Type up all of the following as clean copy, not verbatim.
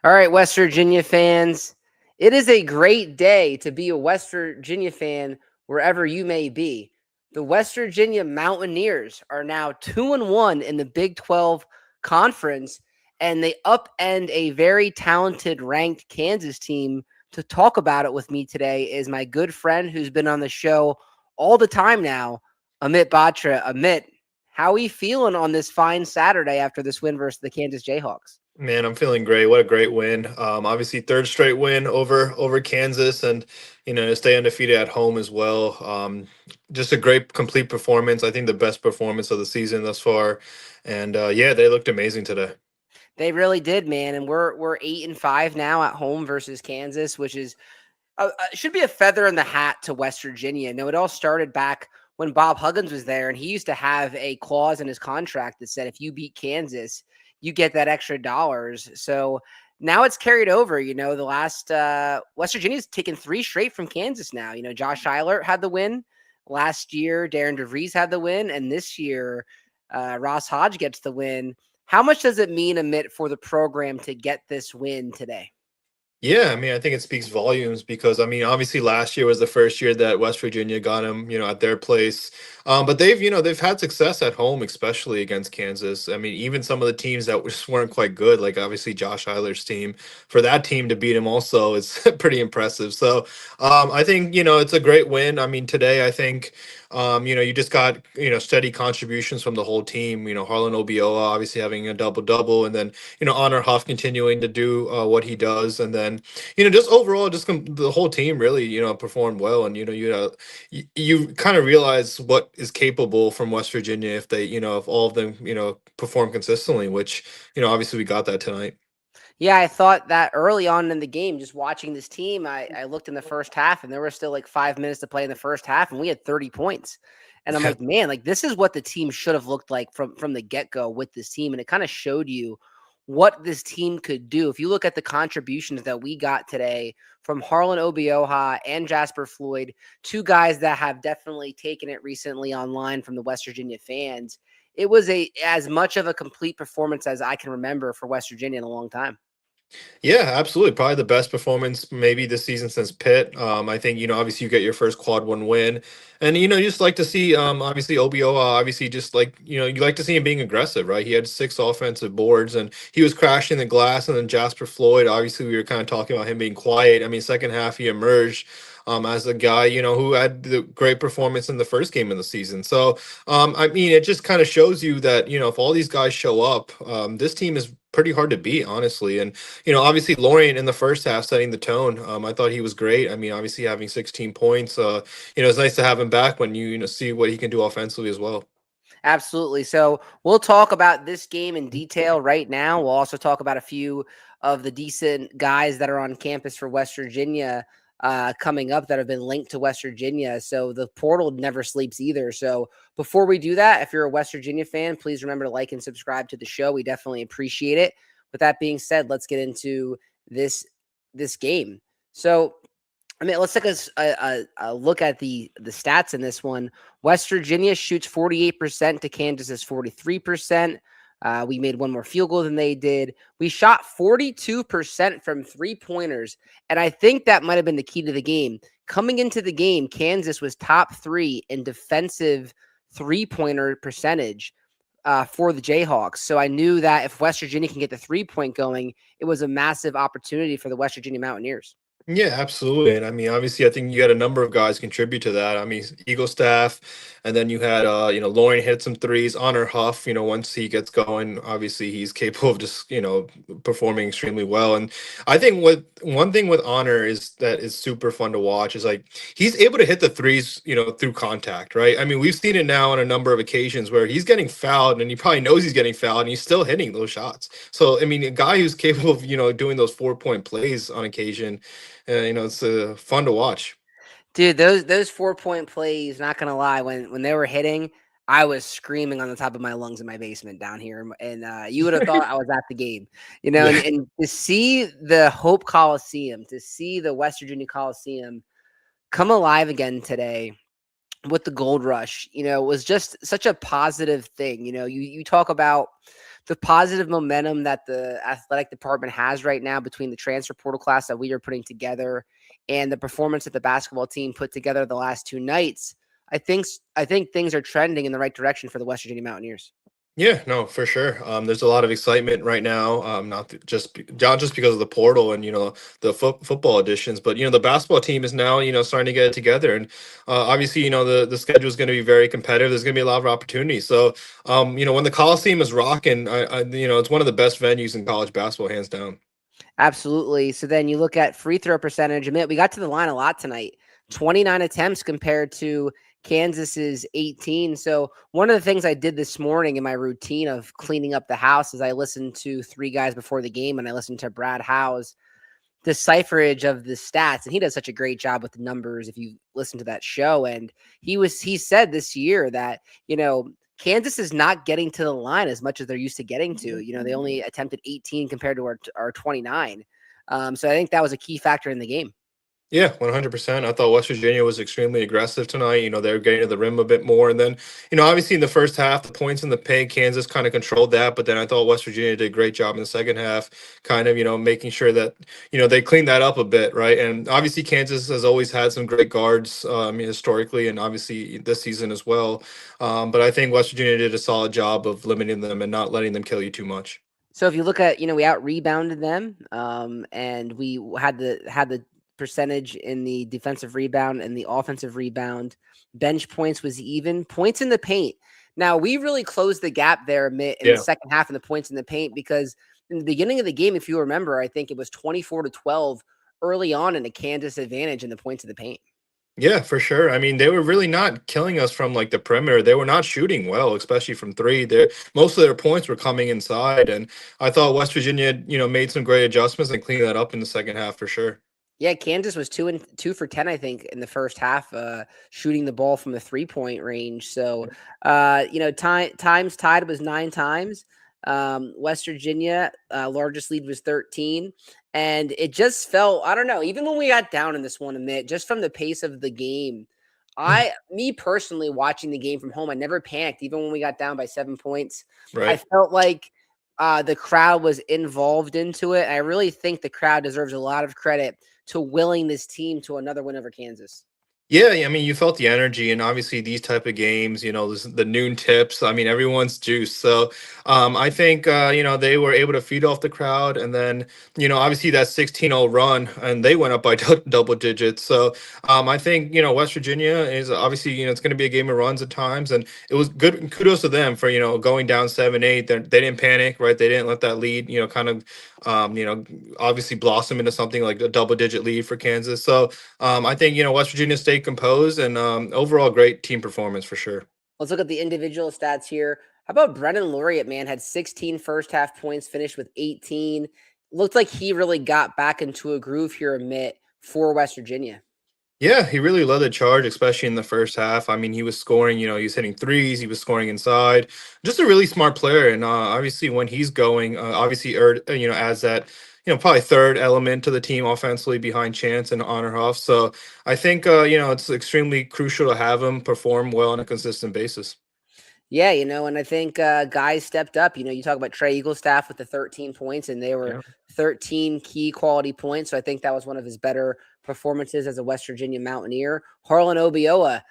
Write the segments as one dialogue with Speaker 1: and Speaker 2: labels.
Speaker 1: All right, West Virginia fans, it is a great day to be a West Virginia fan wherever you may be. The West Virginia Mountaineers are now 2-1 in the Big 12 conference, and they upend a very talented ranked Kansas team. To talk about it with me today is my good friend who's been on the show all the time now, Amit Batra. Amit, how are you feeling on this fine Saturday after this win versus the Kansas Jayhawks?
Speaker 2: Man, I'm feeling great. What a great win. Obviously third straight win over Kansas and to stay undefeated at home as well. Just a great complete performance. I think the best performance of the season thus far. And yeah, they looked amazing today.
Speaker 1: They really did, man, and we're 8-5 now at home versus Kansas, which is should be a feather in the hat to West Virginia. No, it all started back when Bob Huggins was there, and he used to have a clause in his contract that said if you beat Kansas, you get that extra dollars. So now it's carried over. The last West Virginia's taken 3 straight from Kansas now. Josh Eilert had the win last year, Darren DeVries had the win, and this year Ross Hodge gets the win. How much does it mean, Amit, for the program to get this win today?
Speaker 2: Yeah, I mean, I think it speaks volumes because I mean, obviously last year was the first year that West Virginia got them, at their place. But they've had success at home, especially against Kansas. I mean, even some of the teams that just weren't quite good, like obviously Josh Eiler's team, for that team to beat him also is pretty impressive. So I think it's a great win. I mean, today I think you just got steady contributions from the whole team. Harlan Obioa obviously having a double double, and then Honor Huff continuing to do what he does, and then just overall, the whole team really performed well, and you kind of realize what is capable from West Virginia if they if all of them perform consistently, which obviously we got that tonight.
Speaker 1: Yeah, I thought that early on in the game, just watching this team, I looked in the first half and there were still like 5 minutes to play in the first half, and we had 30 points. And I'm
Speaker 2: Yeah.
Speaker 1: like, man, like this is what the team should have looked like from the get-go with this team. And it kind of showed you what this team could do. If you look at the contributions that we got today from Harlan Obioha and Jasper Floyd, 2 guys that have definitely taken it recently online from the West Virginia fans, it was as much of a complete performance as I can remember for West Virginia in a long time.
Speaker 2: Yeah, absolutely. Probably the best performance maybe this season since Pitt. I think, obviously you get your first quad one win. And, you just like to see, obviously, OBO, obviously, just like, you like to see him being aggressive, right? He had 6 offensive boards and he was crashing the glass. And then Jasper Floyd, obviously, we were kind of talking about him being quiet. I mean, second half, he emerged as a guy, who had the great performance in the first game of the season. So, I mean, it just kind of shows you that, if all these guys show up, this team is pretty hard to beat, honestly. And obviously Lorient in the first half setting the tone. I thought he was great. I mean, obviously having 16 points. It's nice to have him back when you see what he can do offensively as well.
Speaker 1: Absolutely. So we'll talk about this game in detail right now. We'll also talk about a few of the decent guys that are on campus for West Virginia coming up that have been linked to West Virginia. So the portal never sleeps either. So before we do that, if you're a West Virginia fan, please remember to like and subscribe to the show. We definitely appreciate it. With that being said, let's get into this game. So I mean, let's take a look at the stats in this one. West Virginia shoots 48% to Kansas's 43%. We made one more field goal than they did. We shot 42% from 3-pointers, and I think that might have been the key to the game. Coming into the game, Kansas was top 3 in defensive 3-pointer percentage for the Jayhawks. So I knew that if West Virginia can get the 3-point going, it was a massive opportunity for the West Virginia Mountaineers.
Speaker 2: Yeah, absolutely. And I mean, obviously, I think you had a number of guys contribute to that. I mean, Eagle staff, and then you had, Lauren hit some threes. Honor Huff, once he gets going, obviously he's capable of just, performing extremely well. And I think what one thing with Honor is that is super fun to watch is like he's able to hit the threes, through contact, right? I mean, we've seen it now on a number of occasions where he's getting fouled and he probably knows he's getting fouled and he's still hitting those shots. So, I mean, a guy who's capable of, doing those 4-point plays on occasion it's fun to watch.
Speaker 1: Dude, those 4-point plays, not gonna lie, when they were hitting, I was screaming on the top of my lungs in my basement down here, and you would have thought I was at the game, and,
Speaker 2: Yeah.
Speaker 1: and to see the Hope Coliseum, to see the West Virginia Coliseum come alive again today with the Gold Rush, was just such a positive thing. You talk about the positive momentum that the athletic department has right now between the transfer portal class that we are putting together and the performance that the basketball team put together the last 2 nights, I think things are trending in the right direction for the West Virginia Mountaineers.
Speaker 2: Yeah, no, for sure. There's a lot of excitement right now. Not just because of the portal and the football additions, but the basketball team is now starting to get it together, and obviously the schedule is going to be very competitive. There's going to be a lot of opportunities. So when the Coliseum is rocking, it's one of the best venues in college basketball, hands down.
Speaker 1: Absolutely. So then you look at free throw percentage. Admit we got to the line a lot tonight. 29 attempts compared to Kansas's 18. So one of the things I did this morning in my routine of cleaning up the house is I listened to 3 guys before the game, and I listened to Brad Howe's decipherage of the stats, and he does such a great job with the numbers if you listen to that show. And he said this year that Kansas is not getting to the line as much as they're used to getting to. They only attempted 18 compared to our 29. So I think that was a key factor in the game.
Speaker 2: Yeah, 100%. I thought West Virginia was extremely aggressive tonight. They were getting to the rim a bit more. And then, obviously in the first half, the points in the paint, Kansas kind of controlled that. But then I thought West Virginia did a great job in the second half, kind of, making sure that, they cleaned that up a bit, right? And obviously Kansas has always had some great guards, historically, and obviously this season as well. But I think West Virginia did a solid job of limiting them and not letting them kill you too much.
Speaker 1: So if you look at, we out rebounded them, and we had the percentage in the defensive rebound and the offensive rebound. Bench points was even. Points in the paint. Now we really closed the gap there in the second half in the points in the paint, because in the beginning of the game, if you remember, I think it was 24-12 early on in a Kansas advantage in the points in the paint.
Speaker 2: Yeah, for sure. I mean, they were really not killing us from like the perimeter. They were not shooting well, especially from three. Most of their points were coming inside, and I thought West Virginia, made some great adjustments and cleaned that up in the second half for sure.
Speaker 1: Yeah, Kansas was 2 for 10, I think, in the first half, shooting the ball from the 3-point range. So, times tied was 9 times. West Virginia, largest lead was 13. And it just felt, I don't know, even when we got down in this one, Amit, just from the pace of the game, me personally, watching the game from home, I never panicked, even when we got down by 7 points. I
Speaker 2: Right.
Speaker 1: felt like the crowd was involved into it. I really think the crowd deserves a lot of credit to willing this team to another win over Kansas.
Speaker 2: Yeah, I mean, you felt the energy, and obviously these type of games, the noon tips. I mean, everyone's juiced. So, I think they were able to feed off the crowd, and then obviously that 16-0 run, and they went up by double digits. So, I think West Virginia is obviously it's going to be a game of runs at times, and it was good. Kudos to them for going down 7-8. They didn't panic, right? They didn't let that lead kind of obviously blossom into something like a double-digit lead for Kansas. So. I think West Virginia stayed composed, and overall great team performance for sure.
Speaker 1: Let's look at the individual stats here. How about Brennan Laureate, man? Had 16 first half points, finished with 18. Looked like he really got back into a groove here, Amit, for West Virginia.
Speaker 2: Yeah, he really led the charge, especially in the first half. I mean, he was scoring, he was hitting threes, he was scoring inside. Just a really smart player. And obviously, when he's going, obviously, adds that, probably third element to the team offensively behind Chance and Honor Huff. So I think, it's extremely crucial to have him perform well on a consistent basis.
Speaker 1: Yeah, and I think guys stepped up. You talk about Trey Eaglestaff with the 13 points, and they were
Speaker 2: Yeah.
Speaker 1: 13 key quality points. So I think that was one of his better performances as a West Virginia Mountaineer. Harlan Obioa,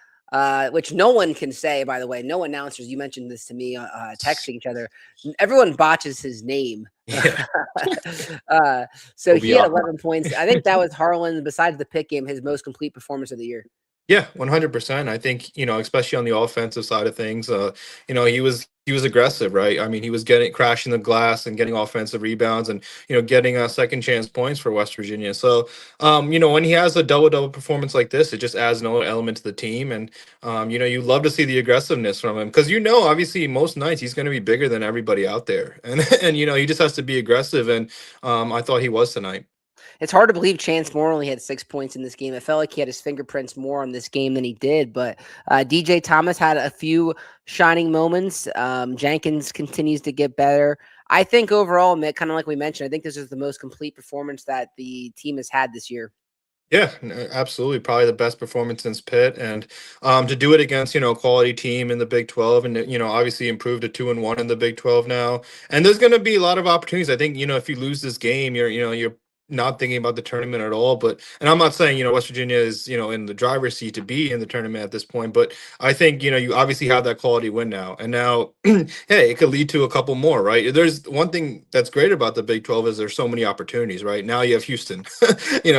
Speaker 1: which no one can say, by the way, no announcers. You mentioned this to me, texting each other. Everyone botches his name.
Speaker 2: Yeah.
Speaker 1: So he had
Speaker 2: Obioa.
Speaker 1: 11 points. I think that was Harlan, besides the pick game, his most complete performance of the year.
Speaker 2: Yeah, 100%. I think, especially on the offensive side of things, he was aggressive, right? I mean, he was getting crashing the glass and getting offensive rebounds and, getting second chance points for West Virginia. So, when he has a double performance like this, it just adds another element to the team. And, you love to see the aggressiveness from him because, obviously most nights he's going to be bigger than everybody out there. And he just has to be aggressive. And I thought he was tonight.
Speaker 1: It's hard to believe Chance Moore only had 6 points in this game. It felt like he had his fingerprints more on this game than he did. But DJ Thomas had a few shining moments. Jenkins continues to get better. I think overall, Mick, kind of like we mentioned, I think this is the most complete performance that the team has had this year.
Speaker 2: Yeah, absolutely. Probably the best performance since Pitt, and to do it against a quality team in the Big 12, and obviously improved to 2-1 in the Big 12 now. And there's going to be a lot of opportunities. I think if you lose this game, you're not thinking about the tournament at all. But and I'm not saying West Virginia is in the driver's seat to be in the tournament at this point, but I think you obviously have that quality win now, and now hey, it could lead to a couple more, right? There's one thing that's great about the Big 12 is there's so many opportunities, right? Now you have Houston,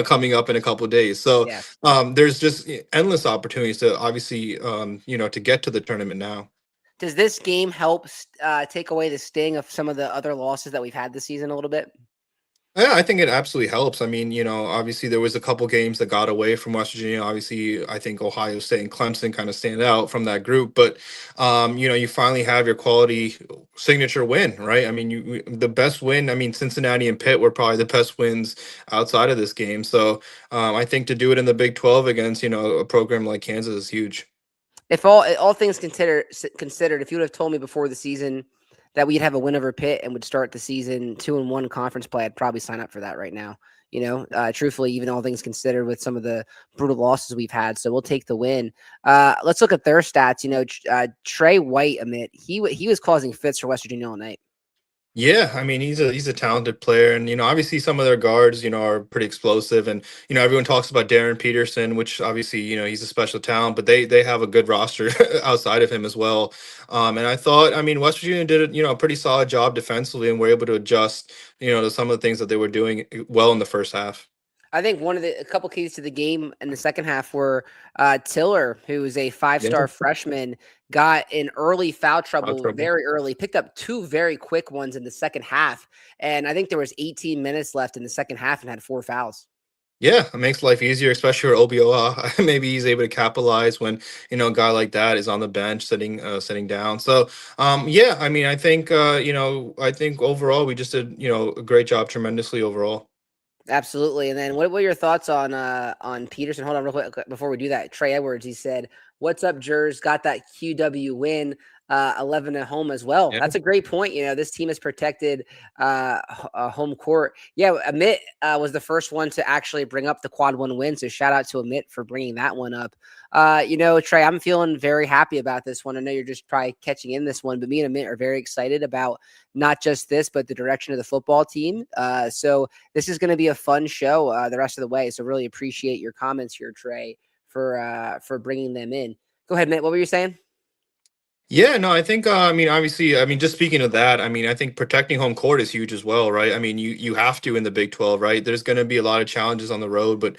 Speaker 2: coming up in a couple days. So
Speaker 1: Yes.
Speaker 2: there's just endless opportunities to obviously, to get to the tournament now.
Speaker 1: Does this game help take away the sting of some of the other losses that we've had this season a little bit?
Speaker 2: Yeah, I think it absolutely helps. I mean, obviously there was a couple games that got away from West Virginia. Obviously, I think Ohio State and Clemson kind of stand out from that group. But you finally have your quality signature win, right? I mean, the best win. I mean, Cincinnati and Pitt were probably the best wins outside of this game. So I think to do it in the Big 12 against a program like Kansas is huge.
Speaker 1: If all things considered, if you would have told me before the season that we'd have a win over Pitt and would start the season 2-1 conference play, I'd probably sign up for that right now. Truthfully, even all things considered, with some of the brutal losses we've had, so we'll take the win. Let's look at their stats. Trey White, Amit, he was causing fits for West Virginia all night.
Speaker 2: Yeah, I mean he's a talented player, and obviously some of their guards are pretty explosive, and everyone talks about Darren Peterson, which obviously he's a special talent, but they have a good roster outside of him as well. And I thought, I mean, West Virginia did a pretty solid job defensively, and were able to adjust to some of the things that they were doing well in the first half.
Speaker 1: I think a couple keys to the game in the second half were Tiller, who is a
Speaker 2: Yeah,
Speaker 1: five-star freshman, got in early foul
Speaker 2: foul
Speaker 1: trouble
Speaker 2: trouble.
Speaker 1: very early, picked up two very quick ones in the second half, and I think there was 18 minutes left in the second half and had four fouls.
Speaker 2: Yeah, it makes life easier, especially for OBOA. Maybe he's able to capitalize when a guy like that is on the bench sitting down. So yeah, I mean, I think overall we just did a great job, tremendously overall.
Speaker 1: Absolutely. And then what were your thoughts on Peterson? Hold on real quick before we do that. Trey Edwards, he said, "What's up, Jers? Got that QW win, 11 at home as well."
Speaker 2: Yeah.
Speaker 1: That's a great point. This team has protected home court. Yeah, Amit was the first one to actually bring up the quad one win. So shout out to Amit for bringing that one up. Trey, I'm feeling very happy about this one. I know you're just probably catching in this one, but me and Amit are very excited about not just this, but the direction of the football team. So this is going to be a fun show the rest of the way. So really appreciate your comments here, Trey, for bringing them in. Go ahead, Mitt. What were you saying?
Speaker 2: Yeah, no, I think I mean obviously I mean just speaking of that, I mean I think protecting home court is huge as well, right? I mean you have to in the Big 12, right? There's going to be a lot of challenges on the road, but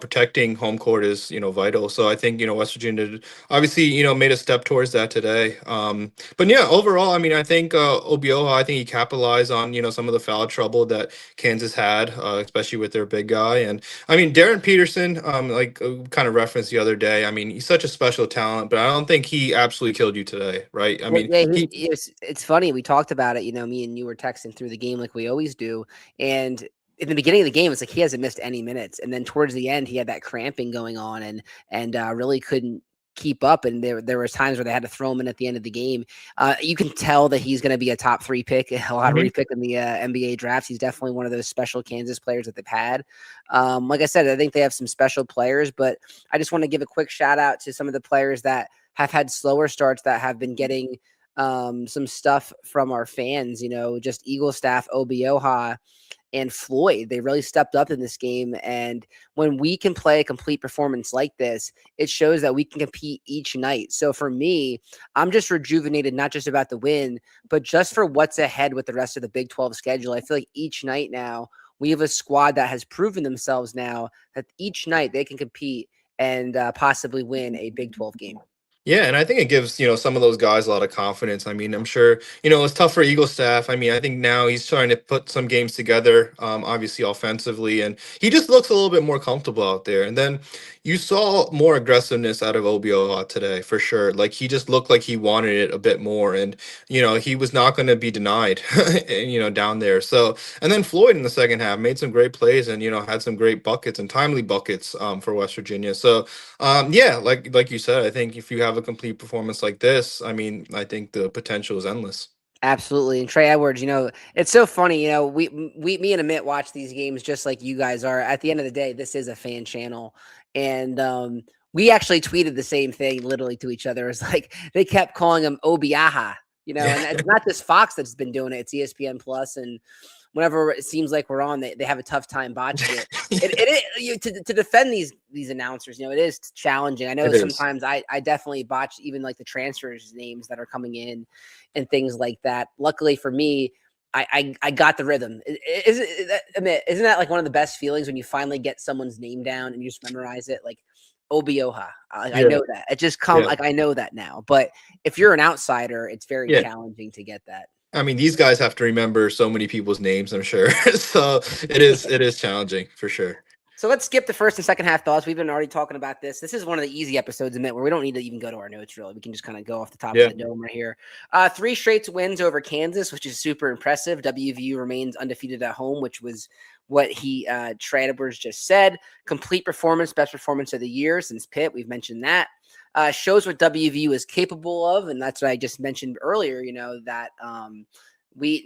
Speaker 2: protecting home court is vital. So I think West Virginia obviously made a step towards that today. But yeah, overall, I mean I think Obioha, I think he capitalized on some of the foul trouble that Kansas had, especially with their big guy. And I mean Darren Peterson, like kind of referenced the other day. I mean he's such a special talent, but I don't think he absolutely killed you today, right? I
Speaker 1: Well,
Speaker 2: mean,
Speaker 1: yeah,
Speaker 2: he
Speaker 1: it's funny. We talked about it. Me and you were texting through the game like we always do. And in the beginning of the game, it's like he hasn't missed any minutes. And then towards the end, he had that cramping going on and really couldn't keep up. And there was times where they had to throw him in at the end of the game. You can tell that he's going to be a top 3 pick, a lottery
Speaker 2: Mhm.
Speaker 1: pick in the NBA drafts. He's definitely one of those special Kansas players that they've had. Like I said, I think they have some special players, but I just want to give a quick shout out to some of the players that have had slower starts that have been getting some stuff from our fans, just Eagle staff, Obioha and Floyd. They really stepped up in this game. And when we can play a complete performance like this, it shows that we can compete each night. So for me, I'm just rejuvenated, not just about the win, but just for what's ahead with the rest of the Big 12 schedule. I feel like each night now, we have a squad that has proven themselves now that each night they can compete and possibly win a Big 12 game.
Speaker 2: Yeah, and I think it gives, some of those guys a lot of confidence. I mean, I'm sure, it's tough for Eagle staff. I mean, I think now he's trying to put some games together, obviously offensively, and he just looks a little bit more comfortable out there. And then you saw more aggressiveness out of Obio today, for sure. Like he just looked like he wanted it a bit more, and he was not going to be denied, down there. So, and then Floyd in the second half made some great plays and had some great buckets and timely buckets for West Virginia. So yeah, like you said, I think if you have a complete performance like this, I mean, I think the potential is endless.
Speaker 1: Absolutely. And Trey Edwards, it's so funny. Me and Amit watch these games just like you guys are. At the end of the day, this is a fan channel. And we actually tweeted the same thing literally to each other. It's like they kept calling him Obiaha, and
Speaker 2: Yeah.
Speaker 1: it's not just Fox that's been doing it, it's ESPN Plus. And whenever it seems like we're on, they have a tough time botching it. To defend these announcers, it is challenging. I know
Speaker 2: It is.
Speaker 1: sometimes I definitely botch even like the transfers names that are coming in and things like that. Luckily for me, I got the rhythm. Isn't that like one of the best feelings when you finally get someone's name down and you just memorize it? Like Obioha, I
Speaker 2: Yeah.
Speaker 1: know that. It just
Speaker 2: Yeah.
Speaker 1: like I know that now. But if you're an outsider, it's very
Speaker 2: Yeah.
Speaker 1: challenging to get that.
Speaker 2: I mean, these guys have to remember so many people's names, I'm sure. So it is challenging for sure.
Speaker 1: So let's skip the first and second half thoughts. We've been already talking about this. This is one of the easy episodes, admit, where we don't need to even go to our notes, really. We can just kind of go off the top of
Speaker 2: Yeah.
Speaker 1: the dome right here. 3 straight wins over Kansas, which is super impressive. WVU remains undefeated at home, which was what Trey Edwards just said. Complete performance, best performance of the year since Pitt. We've mentioned that. Shows what WVU is capable of, and that's what I just mentioned earlier, that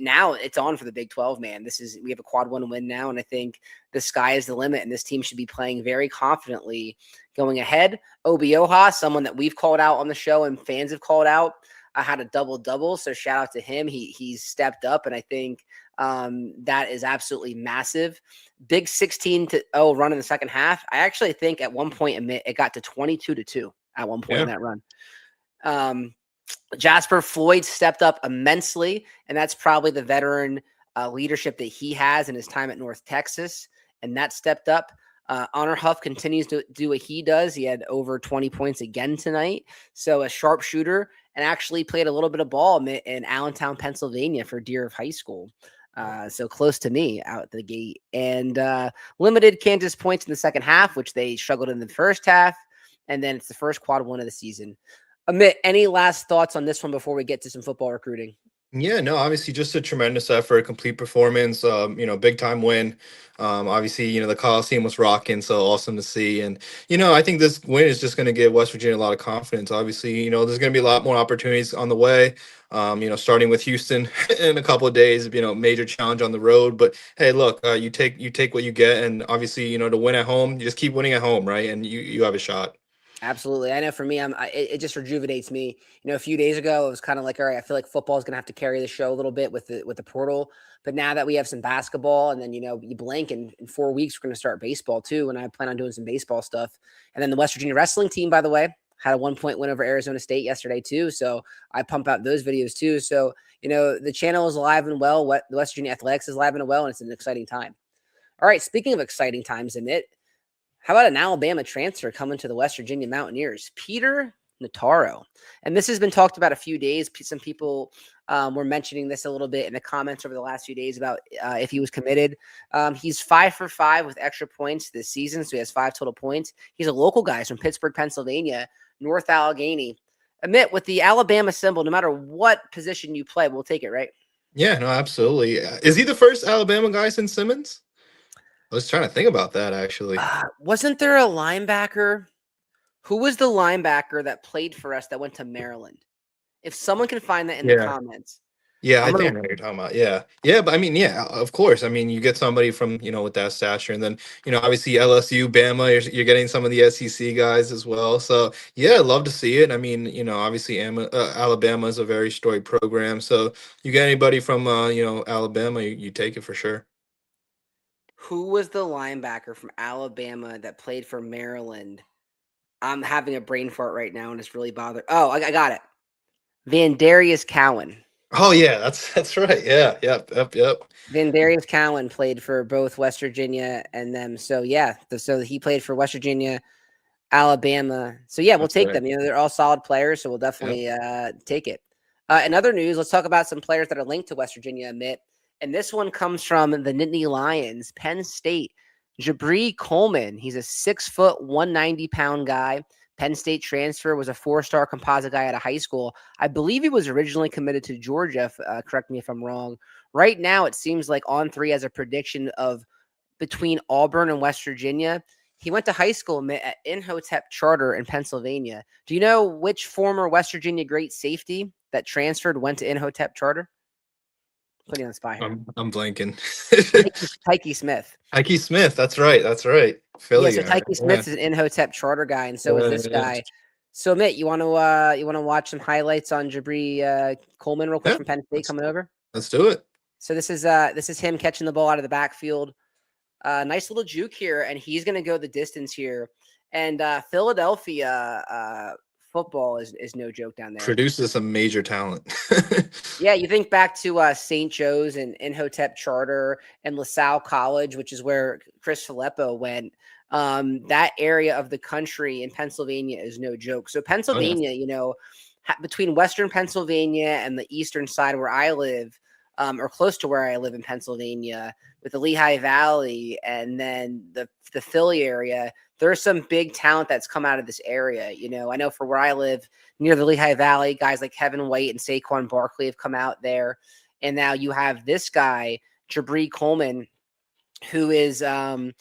Speaker 1: now it's on for the Big 12, man. We have a quad 1 win now, and I think the sky is the limit, and this team should be playing very confidently going ahead. Obioha, someone that we've called out on the show and fans have called out, had a double-double, so shout out to him. He's stepped up, and I think that is absolutely massive. Big 16-0 run in the second half. I actually think at one point it got to 22-2 at one point in that run. Jasper Floyd stepped up immensely, and that's probably the veteran leadership that he has in his time at North Texas, and that stepped up. Honor Huff continues to do what he does. He had over 20 points again tonight, so a sharpshooter, and actually played a little bit of ball in Allentown, Pennsylvania for Deer High School. So close to me out the gate, and limited Kansas points in the second half, which they struggled in the first half, and then it's the first quad 1 of the season. Amit, any last thoughts on this one before we get to some football recruiting?
Speaker 2: Yeah, no, obviously just a tremendous effort, complete performance, big time win. Obviously, the Coliseum was rocking, so awesome to see. And, I think this win is just going to give West Virginia a lot of confidence. Obviously, there's going to be a lot more opportunities on the way, starting with Houston in a couple of days, major challenge on the road. But hey, look, you take what you get. And obviously, to win at home, you just keep winning at home, right? And you have a shot.
Speaker 1: Absolutely. I know for me, it just rejuvenates me. A few days ago, it was kind of like, all right, I feel like football is going to have to carry the show a little bit with the portal. But now that we have some basketball, and then, you blink, and in 4 weeks, we're going to start baseball too. And I plan on doing some baseball stuff. And then the West Virginia wrestling team, by the way, had a 1-point win over Arizona State yesterday too. So I pump out those videos too. So, the channel is alive and well. What the West Virginia athletics is alive and well, and it's an exciting time. All right. Speaking of exciting times, Amit, how about an Alabama transfer coming to the West Virginia Mountaineers? Peter Notaro. And this has been talked about a few days. Some people were mentioning this a little bit in the comments over the last few days about if he was committed. He's 5 for 5 with extra points this season, so he has 5 total points. He's a local guy from Pittsburgh, Pennsylvania, North Allegheny. Admit, with the Alabama symbol, no matter what position you play, we'll take it, right?
Speaker 2: Yeah, no, absolutely. Is he the first Alabama guy since Simmons? I was trying to think about that actually.
Speaker 1: Wasn't there a linebacker? Who was the linebacker that played for us that went to Maryland? If someone can find that in the
Speaker 2: Yeah.
Speaker 1: comments,
Speaker 2: Yeah, I
Speaker 1: I'm
Speaker 2: think I
Speaker 1: gonna.
Speaker 2: know what you're talking about. Yeah. Yeah, but I mean, yeah, of course. I mean, you get somebody from, with that stature, and then, obviously LSU, Bama, you're getting some of the SEC guys as well. So, yeah, I'd love to see it. I mean, obviously Alabama is a very storied program. So, you get anybody from, Alabama, you take it for sure.
Speaker 1: Who was the linebacker from Alabama that played for Maryland? I'm having a brain fart right now, and it's really bothered. Oh, I got it. Vandarius Cowan.
Speaker 2: Oh, yeah, that's right. Yeah, yep.
Speaker 1: Vandarius Cowan played for both West Virginia and them. So yeah, so he played for West Virginia, Alabama. So yeah, we'll
Speaker 2: That's
Speaker 1: take
Speaker 2: right.
Speaker 1: them. They're all solid players, so we'll
Speaker 2: Yep.
Speaker 1: definitely take it. In other news, let's talk about some players that are linked to West Virginia, Mitt. And this one comes from the Nittany Lions, Penn State. Jabri Coleman. He's a 6 foot, 190-pound guy. Penn State transfer, was a 4-star composite guy out of high school. I believe he was originally committed to Georgia. Correct me if I'm wrong. Right now, it seems like On3 has a prediction of between Auburn and West Virginia. He went to high school at Imhotep Charter in Pennsylvania. Do you know which former West Virginia great safety that transferred went to Imhotep Charter? Putting you on the spot here.
Speaker 2: I'm blanking.
Speaker 1: Tyke Smith.
Speaker 2: Ike Smith. That's right. That's right.
Speaker 1: Yeah,
Speaker 2: Philly
Speaker 1: so
Speaker 2: guy.
Speaker 1: Tyke Smith is an Inhotep charter guy, and so is this
Speaker 2: Yeah.
Speaker 1: guy. So, Mitt, you want to watch some highlights on Jabri Coleman real quick
Speaker 2: Yeah.
Speaker 1: from Penn State coming over?
Speaker 2: Let's do it.
Speaker 1: So this is him catching the ball out of the backfield. Nice little juke here, and he's going to go the distance here. And Philadelphia football is no joke down there.
Speaker 2: Produces some major talent.
Speaker 1: Yeah, you think back to St. Joe's and Inhotep Charter and LaSalle College, which is where Chris Filippo went. That area of the country in Pennsylvania is no joke. So Pennsylvania, between Western Pennsylvania and the eastern side where I live, or close to where I live in Pennsylvania, with the Lehigh Valley and then the Philly area, there's some big talent that's come out of this area. I know for where I live near the Lehigh Valley, guys like Kevin White and Saquon Barkley have come out there. And now you have this guy, Jabri Coleman, who is a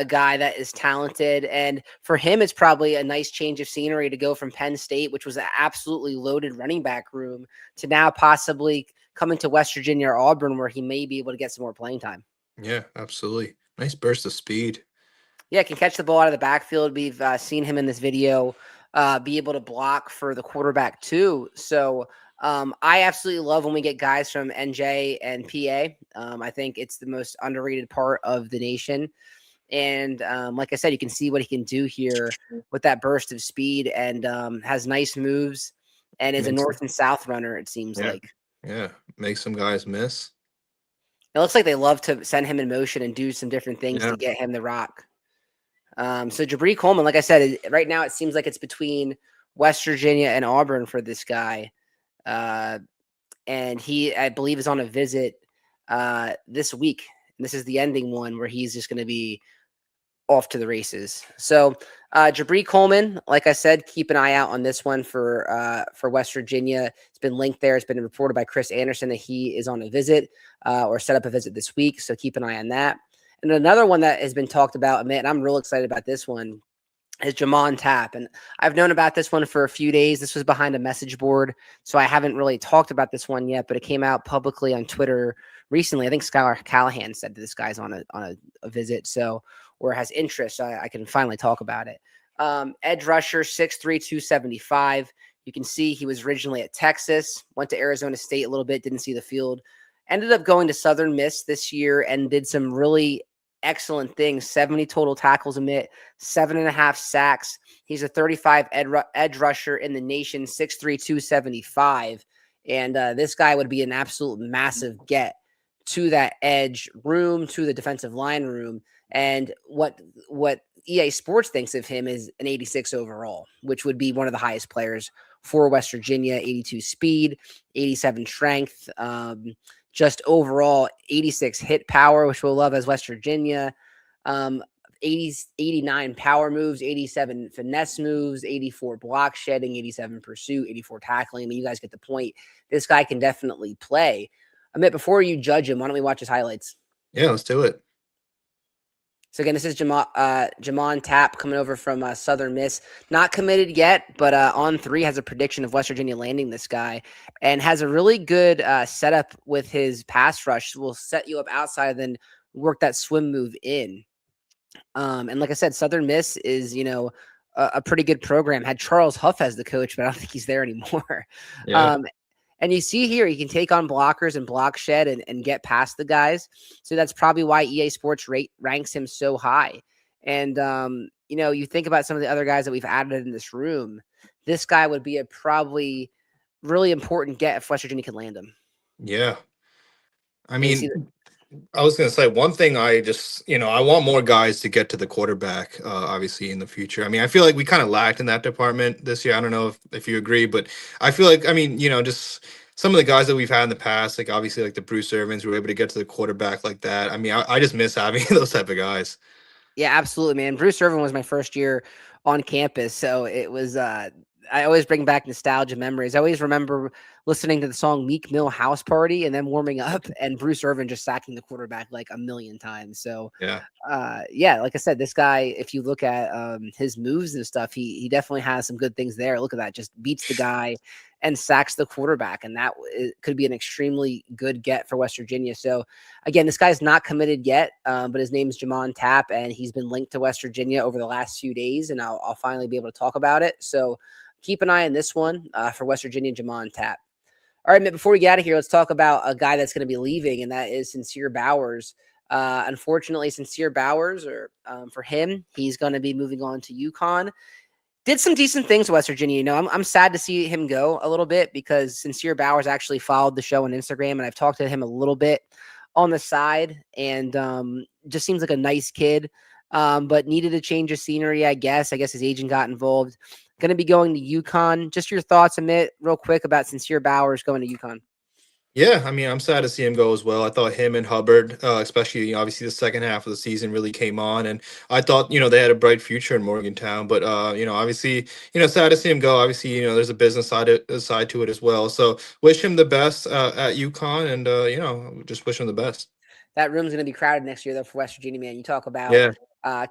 Speaker 1: guy that is talented. And for him, it's probably a nice change of scenery to go from Penn State, which was an absolutely loaded running back room, to now possibly coming to West Virginia or Auburn, where he may be able to get some more playing time.
Speaker 2: Yeah, absolutely. Nice burst of speed.
Speaker 1: Yeah, can catch the ball out of the backfield. We've seen him in this video be able to block for the quarterback too. So I absolutely love when we get guys from NJ and PA. I think it's the most underrated part of the nation. And like I said, you can see what he can do here with that burst of speed, and has nice moves, and is a north and south runner, it seems like.
Speaker 2: Yeah, make some guys miss.
Speaker 1: It looks like they love to send him in motion and do some different things to get him the rock. So Jabri Coleman, like I said, right now it seems like it's between West Virginia and Auburn for this guy. And he, I believe, is on a visit this week. And this is the ending one where he's just going to be off to the races. So Jabri Coleman, like I said, keep an eye out on this one for West Virginia. It's been linked there. It's been reported by Chris Anderson that he is on a visit or set up a visit this week. So keep an eye on that. And another one that has been talked about, man, I'm real excited about this one, is Jamon Tapp. And I've known about this one for a few days. This was behind a message board, so I haven't really talked about this one yet, but it came out publicly on Twitter recently. I think Skylar Callahan said that this guy's on a visit, so, or has interest, so I can finally talk about it. Edge rusher, 6'3", 275. You can see he was originally at Texas, went to Arizona State a little bit, didn't see the field. Ended up going to Southern Miss this year and did some really excellent things. 70 total tackles a mitt, 7.5 sacks. He's a 35 edge rusher in the nation, 6'3", 275. And this guy would be an absolute massive get to that edge room, to the defensive line room. And what EA Sports thinks of him is an 86 overall, which would be one of the highest players for West Virginia. 82 speed, 87 strength, just overall 86 hit power, which we'll love as West Virginia. 89 power moves, 87 finesse moves, 84 block shedding, 87 pursuit, 84 tackling. I mean, you guys get the point. This guy can definitely play. Amit, before you judge him, why don't we watch his highlights?
Speaker 2: Yeah, let's do it.
Speaker 1: So again, this is Jamon Tapp coming over from Southern Miss. Not committed yet, but on 3 has a prediction of West Virginia landing this guy, and has a really good setup with his pass rush. Will set you up outside, then work that swim move in. And like I said, Southern Miss is, a pretty good program. Had Charles Huff as the coach, but I don't think he's there anymore.
Speaker 2: Yeah.
Speaker 1: And you see here, he can take on blockers and block shed and get past the guys. So that's probably why EA Sports ranks him so high. And, you think about some of the other guys that we've added in this room. This guy would be a probably really important get if West Virginia can land him.
Speaker 2: Yeah. I mean, I was going to say one thing. I just, I want more guys to get to the quarterback, obviously, in the future. I mean, I feel like we kind of lacked in that department this year. I don't know if you agree, but I feel like, just some of the guys that we've had in the past, like obviously like the Bruce Irvins, were able to get to the quarterback like that. I mean, I just miss having those type of guys.
Speaker 1: Yeah, absolutely, man. Bruce Irvin was my first year on campus, so it was I always bring back nostalgia memories. I always remember listening to the song Meek Mill House Party and then warming up, and Bruce Irvin just sacking the quarterback like a million times. So,
Speaker 2: Yeah.
Speaker 1: yeah, like I said, this guy, if you look at his moves and stuff, he definitely has some good things there. Look at that, just beats the guy and sacks the quarterback, and that could be an extremely good get for West Virginia. So, again, this guy's not committed yet, but his name is Jamon Tapp, and he's been linked to West Virginia over the last few days, and I'll finally be able to talk about it. So, keep an eye on this one for West Virginia, Jamon Tapp. All right, Mitt, before we get out of here, let's talk about a guy that's going to be leaving, and that is Sincere Bowers. Unfortunately, Sincere Bowers, or for him, he's going to be moving on to UConn. Did some decent things with West Virginia. You know, I'm sad to see him go a little bit because Sincere Bowers actually followed the show on Instagram, and I've talked to him a little bit on the side, and just seems like a nice kid, but needed a change of scenery, I guess. I guess his agent got involved. Going to be going to UConn. Just your thoughts, Amit, real quick about Sincere Bowers going to UConn.
Speaker 2: Yeah, I mean, I'm sad to see him go as well. I thought him and Hubbard, especially obviously the second half of the season, really came on, and I thought they had a bright future in Morgantown. But obviously, sad to see him go. Obviously, there's a business side to it as well. So wish him the best at UConn, and just wish him the best.
Speaker 1: That room's going to be crowded next year, though, for West Virginia, man. You talk about
Speaker 2: Yeah.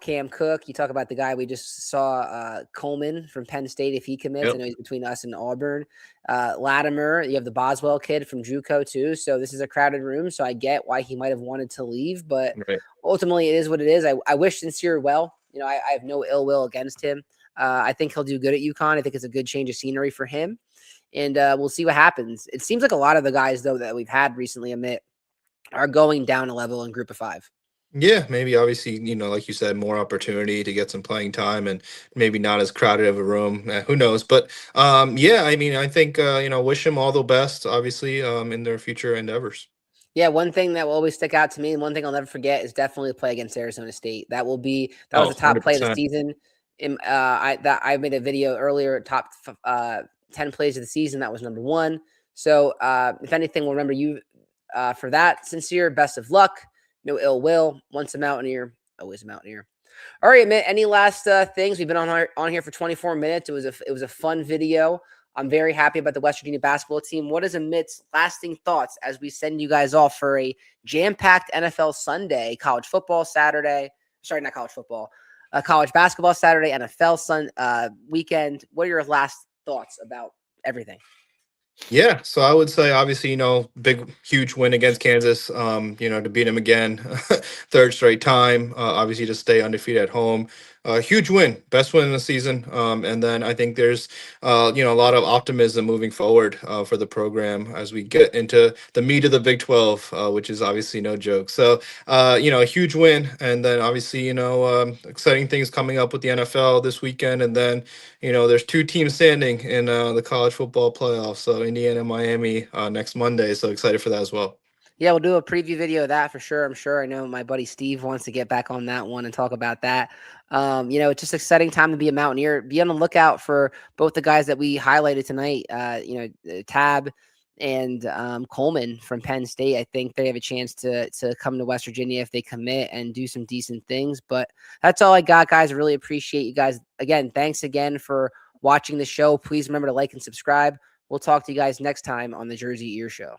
Speaker 1: Cam Cook. You talk about the guy we just saw, Coleman from Penn State, if he commits.
Speaker 2: Yep.
Speaker 1: I know he's between us and Auburn. Latimer, you have the Boswell kid from JUCO, too. So this is a crowded room. So I get why he might have wanted to leave. But ultimately, it is what it is. I wish Sincere well. I have no ill will against him. I think he'll do good at UConn. I think it's a good change of scenery for him. And we'll see what happens. It seems like a lot of the guys, though, that we've had recently, Amit, are going down a level in Group of 5.
Speaker 2: Yeah, maybe obviously, like you said, more opportunity to get some playing time and maybe not as crowded of a room. Who knows? But yeah, I mean, I think wish them all the best, obviously, in their future endeavors.
Speaker 1: Yeah, one thing that will always stick out to me, and one thing I'll never forget, is definitely play against Arizona State. That was
Speaker 2: Oh,
Speaker 1: the top play of the
Speaker 2: 100%.
Speaker 1: season. I made a video earlier, top 10 plays of the season. That was number one. So if anything, we'll remember you for that. Sincere, best of luck. No ill will. Once a Mountaineer, always a Mountaineer. All right, Mitt, any last things? We've been on here for 24 minutes. It was a fun video. I'm very happy about the West Virginia basketball team. What is Amit's lasting thoughts as we send you guys off for a jam-packed NFL Sunday, college football Saturday? Sorry, not college football. College basketball Saturday, NFL weekend. What are your last thoughts about everything?
Speaker 2: Yeah, so I would say obviously, big, huge win against Kansas, to beat them again, third straight time, obviously to stay undefeated at home. Huge win, best win in the season. And then I think there's, a lot of optimism moving forward for the program as we get into the meat of the Big 12, which is obviously no joke. So, a huge win. And then obviously, exciting things coming up with the NFL this weekend. And then, there's two teams standing in the college football playoffs. So Indiana, Miami next Monday. So excited for that as well.
Speaker 1: Yeah, we'll do a preview video of that for sure. I'm sure. I know my buddy Steve wants to get back on that one and talk about that. It's just exciting time to be a Mountaineer. Be on the lookout for both the guys that we highlighted tonight. Tab and Coleman from Penn State. I think they have a chance to come to West Virginia if they commit and do some decent things. But that's all I got, guys. I really appreciate you guys. Again, thanks again for watching the show. Please remember to like and subscribe. We'll talk to you guys next time on the JerseyEER Show.